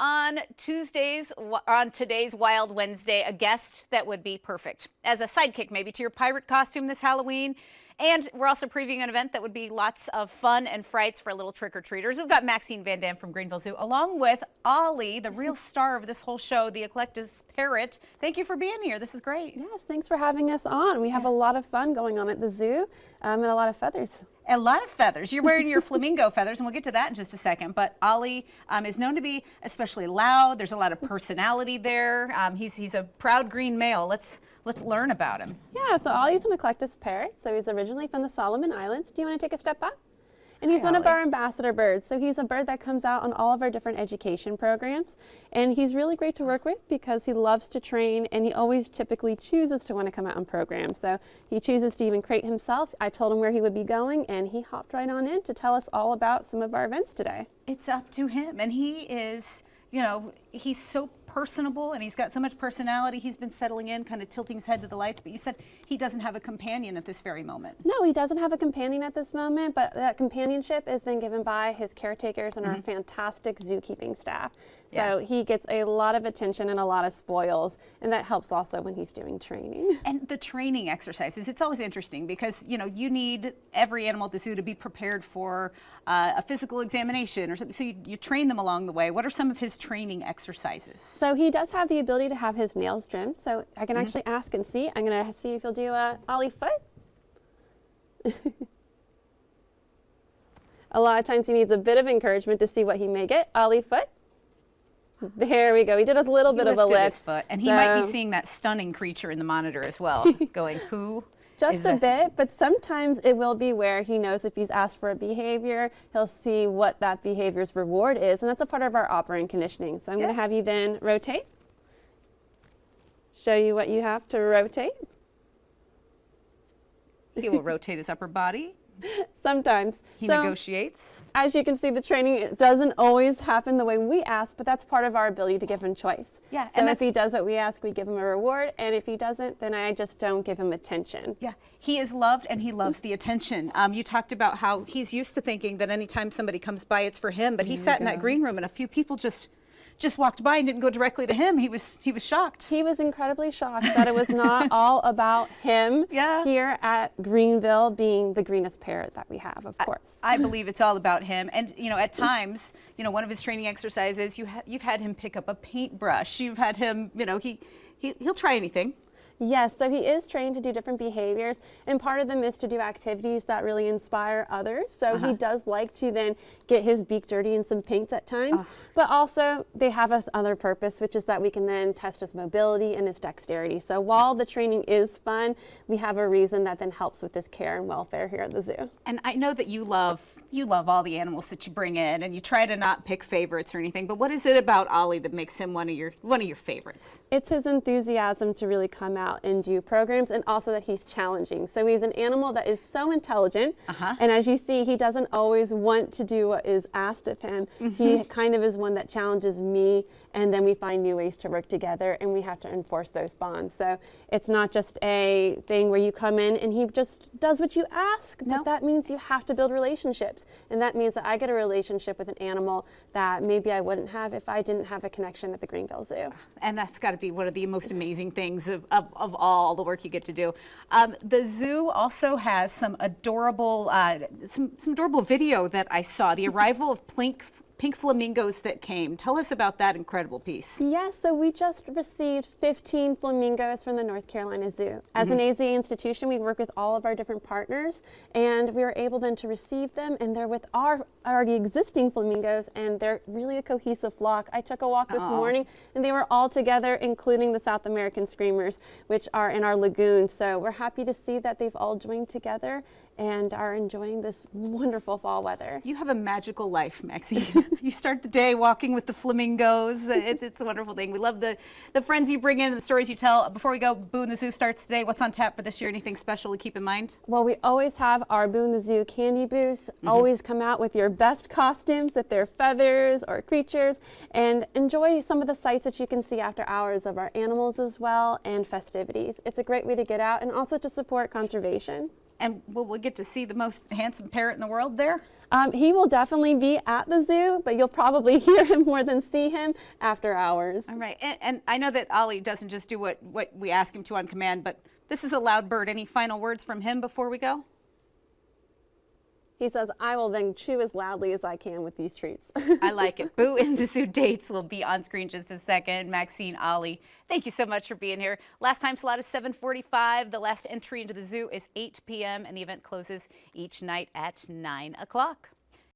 on today's Wild Wednesday, a guest that would be perfect as a sidekick maybe to your pirate costume this Halloween. And we're also previewing an event that would be lots of fun and frights for little trick-or-treaters. We've got Maxene Van Damme from Greenville Zoo, along with Ollie, the real star of this whole show, the eclectus Parrot. Thank you for being here. This is great. Yes, thanks for having us on. We have a lot of fun going on at the zoo and a lot of feathers. A lot of feathers. You're wearing your flamingo feathers, and we'll get to that in just a second. But Ollie is known to be especially loud. There's a lot of personality there. He's a proud green male. Let's learn about him. Yeah, so Ollie's an eclectus parrot. So he's originally from the Solomon Islands. Do you want to take a step back? And he's one of our ambassador birds. So he's a bird that comes out on all of our different education programs. And he's really great to work with because he loves to train, and he always typically chooses to want to come out on programs. So he chooses to even crate himself. I told him where he would be going, and he hopped right on in to tell us all about some of our events today. It's up to him, and he is, you know, he's so personable and he's got so much personality. He's been settling in, kind of tilting his head to the lights, but you said he doesn't have a companion at this very moment. No, he doesn't have a companion at this moment, but that companionship is then given by his caretakers and our fantastic zookeeping staff. So he gets a lot of attention and a lot of spoils, and that helps also when he's doing training. And the training exercises, it's always interesting because, you know, you need every animal at the zoo to be prepared for a physical examination or something, so you train them along the way. What are some of his training exercises? So he does have the ability to have his nails trimmed, so I can actually ask and see. I'm going to see if he'll do a Ollie foot. A lot of times he needs a bit of encouragement to see what he may get. Ollie foot. There we go. He did a little bit of a lift. His foot, and he might be seeing that stunning creature in the monitor as well, going, who? Just a bit, but sometimes it will be where he knows if he's asked for a behavior, he'll see what that behavior's reward is, and that's a part of our operant conditioning. So I'm going to have you then rotate. Show you what you have to rotate. He will rotate his upper body. Sometimes. He negotiates. As you can see, the training doesn't always happen the way we ask, but that's part of our ability to give him choice. Yeah. So if he does what we ask, we give him a reward, and if he doesn't, then I just don't give him attention. Yeah. He is loved, and he loves the attention. You talked about how he's used to thinking that anytime somebody comes by, it's for him, but he sat in that green room, and a few people just walked by and didn't go directly to him. He was shocked. He was incredibly shocked that it was not all about him here at Greenville, being the greenest parrot that we have, of course. I believe it's all about him. And, you know, at times, you know, one of his training exercises, you've had him pick up a paintbrush. You've had him, you know, he'll try anything. Yes, so he is trained to do different behaviors, and part of them is to do activities that really inspire others. So he does like to then get his beak dirty in some paints at times, but also they have this other purpose, which is that we can then test his mobility and his dexterity. So while the training is fun, we have a reason that then helps with his care and welfare here at the zoo. And I know that you love all the animals that you bring in, and you try to not pick favorites or anything, but what is it about Ollie that makes him one of your favorites? It's his enthusiasm to really come out and do programs, and also that he's challenging. So he's an animal that is so intelligent, and as you see, he doesn't always want to do what is asked of him. He kind of is one that challenges me, and then we find new ways to work together, and we have to enforce those bonds. So it's not just a thing where you come in and he just does what you ask, but that means you have to build relationships, and that means that I get a relationship with an animal that maybe I wouldn't have if I didn't have a connection at the Greenville Zoo. And that's got to be one of the most amazing things of all the work you get to do. The zoo also has some adorable, some adorable video that I saw, the arrival of pink flamingos that came. Tell us about that incredible piece. Yes, so we just received 15 flamingos from the North Carolina Zoo. As an AZA institution, we work with all of our different partners, and we were able then to receive them, and they're with our already existing flamingos, and they're really a cohesive flock. I took a walk this morning, and they were all together, including the South American screamers, which are in our lagoon. So we're happy to see that they've all joined together and are enjoying this wonderful fall weather. You have a magical life, Maxine. You start the day walking with the flamingos. It's a wonderful thing. We love the friends you bring in and the stories you tell. Before we go, Boo in the Zoo starts today. What's on tap for this year? Anything special to keep in mind? Well, we always have our Boo in the Zoo candy booths. Always come out with your best costumes, if they're feathers or creatures, and enjoy some of the sights that you can see after hours of our animals as well, and festivities. It's a great way to get out and also to support conservation. And will we get to see the most handsome parrot in the world there? He will definitely be at the zoo, but you'll probably hear him more than see him after hours. All right, and I know that Ollie doesn't just do what we ask him to on command, but this is a loud bird. Any final words from him before we go? He says, I will then chew as loudly as I can with these treats. I like it. Boo in the Zoo dates will be on screen just a second. Maxene, Ollie, thank you so much for being here. Last time slot is 7:45. The last entry into the zoo is 8 p.m. and the event closes each night at 9 o'clock.